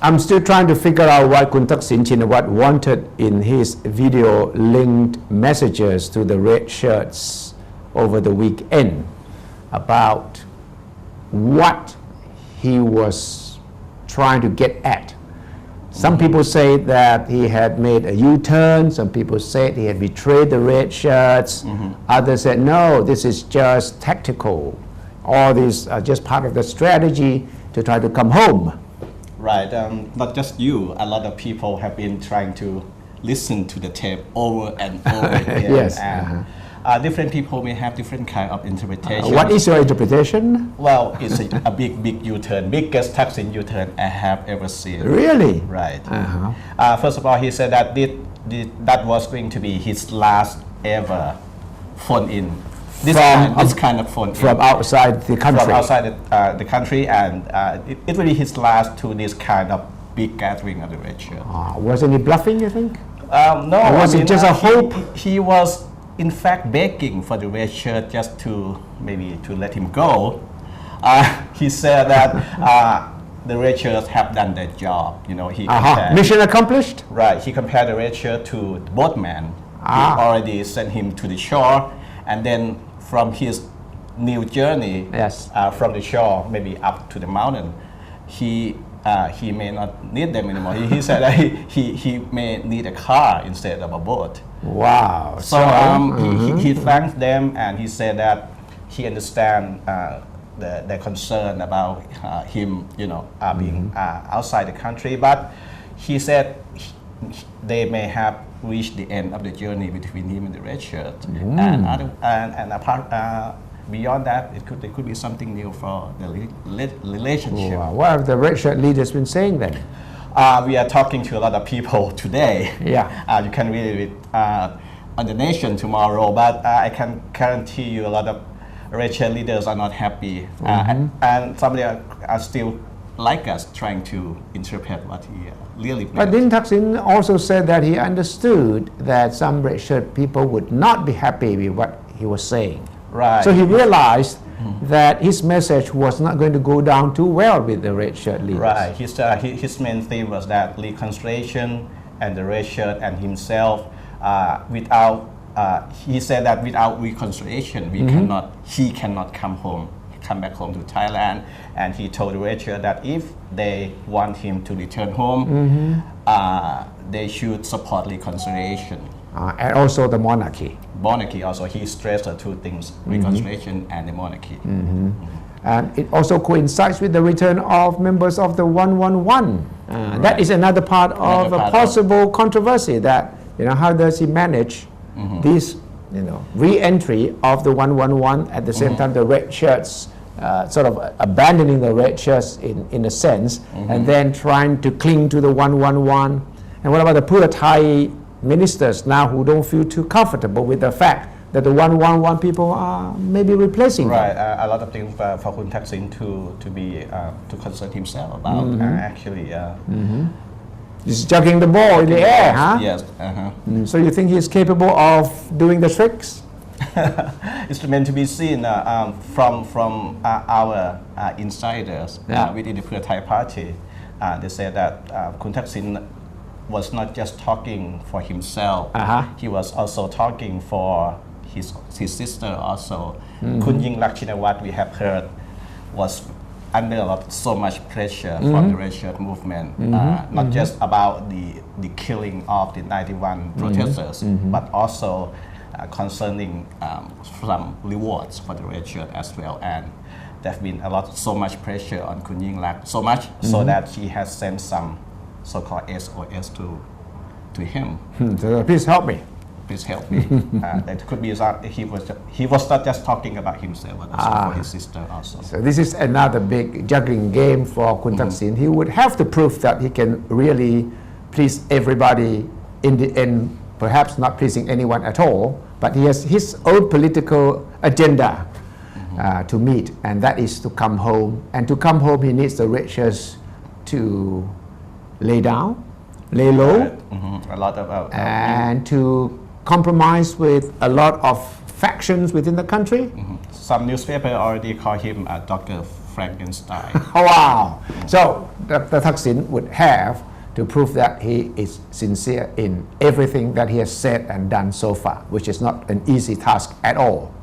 I'm still trying to figure out what Kun Thaksin Shinawatra wanted in his video linked messages to the red shirts over the weekend about what he was trying to get at. Some people say that he had made a U-turn. Some people said he had betrayed the red shirts. Others said, no, this is just tactical. All these are just part of the strategy to try to come home. Right, not just you, a lot of people have been trying to listen to the tape over and over again. Yes. And, different people may have different kind of interpretation. What is your interpretation? Well, it's a big U-turn, biggest Thaksin U-turn I have ever seen. Really? Right. First of all, he said that that was going to be his last ever phone-in. This kind of phone-in. From outside the country? From outside the country, and it will be his last to this kind of big gathering of the red shirt. Wasn't he bluffing, you think? No. Or was it just a hope? He was in fact begging for the red shirt just to maybe to let him go. He said that the red shirts have done their job. You know, he compared, mission accomplished. Right. He compared the red shirt to the boatman. He already sent him to the shore, and then from his new journey, from the shore maybe up to the mountain, he may not need them anymore. He said that he may need a car instead of a boat. Wow. So he thanked them, and he said that he understands their concern about him, being outside the country. But he said they may have reached the end of the journey between him and the red shirt, and apart beyond that, it could be something new for the relationship. Wow. What have the red shirt leaders been saying then? We are talking to a lot of people today. Yeah. You can read it on The Nation tomorrow, but I can guarantee you a lot of red shirt leaders are not happy, and some are still like us trying to interpret what he really meant. But didn't Thaksin also said that he understood that some red shirt people would not be happy with what he was saying? Right. So he realized that his message was not going to go down too well with the red shirt leaders. Right. His main theme was that reconciliation and the red shirt and himself, he said that without reconciliation, he cannot come back home to Thailand, and he told the red shirt that if they want him to return home, they should support reconciliation. And also the monarchy. Monarchy also, he stressed the two things, reconciliation and the monarchy. And it also coincides with the return of members of the 111. Right. That is another part of a possible controversy, that how does he manage this re-entry of the 111 at the same time the red shirts sort of abandoning the red shirts in a sense, and then trying to cling to the 111. And what about the poor Thai ministers now who don't feel too comfortable with the fact that the 111 people are maybe replacing them? Right, a lot of things for Kun Thaksin to concern himself about actually. He's juggling the ball in the air, huh? Yes. So you think he's capable of doing the tricks? It's meant to be seen from our insiders within the Pheu Thai party. They said that Kun Thaksin was not just talking for himself. He was also talking for his sister also. Kun Yingluck Shinawatra, we have heard, was under so much pressure from the red shirt movement, not just about the killing of the 91 protesters, but also concerning some rewards for the red shirt as well. And there have been so much pressure on Kun Yingluck, so much so that she has sent some so-called SOS to him. So please help me. Please help me. That could be he was not just talking about himself, but also for his sister also. So this is another big juggling game for Kun Thaksin. He would have to prove that he can really please everybody in the end, perhaps not pleasing anyone at all, but he has his own political agenda to meet, and that is to come home. And to come home, he needs the red shirts to lay down, lay low, a lot of and to compromise with a lot of factions within the country. Some newspaper already call him Dr. Frankenstein. Wow! So Dr. Thaksin would have to prove that he is sincere in everything that he has said and done so far, which is not an easy task at all.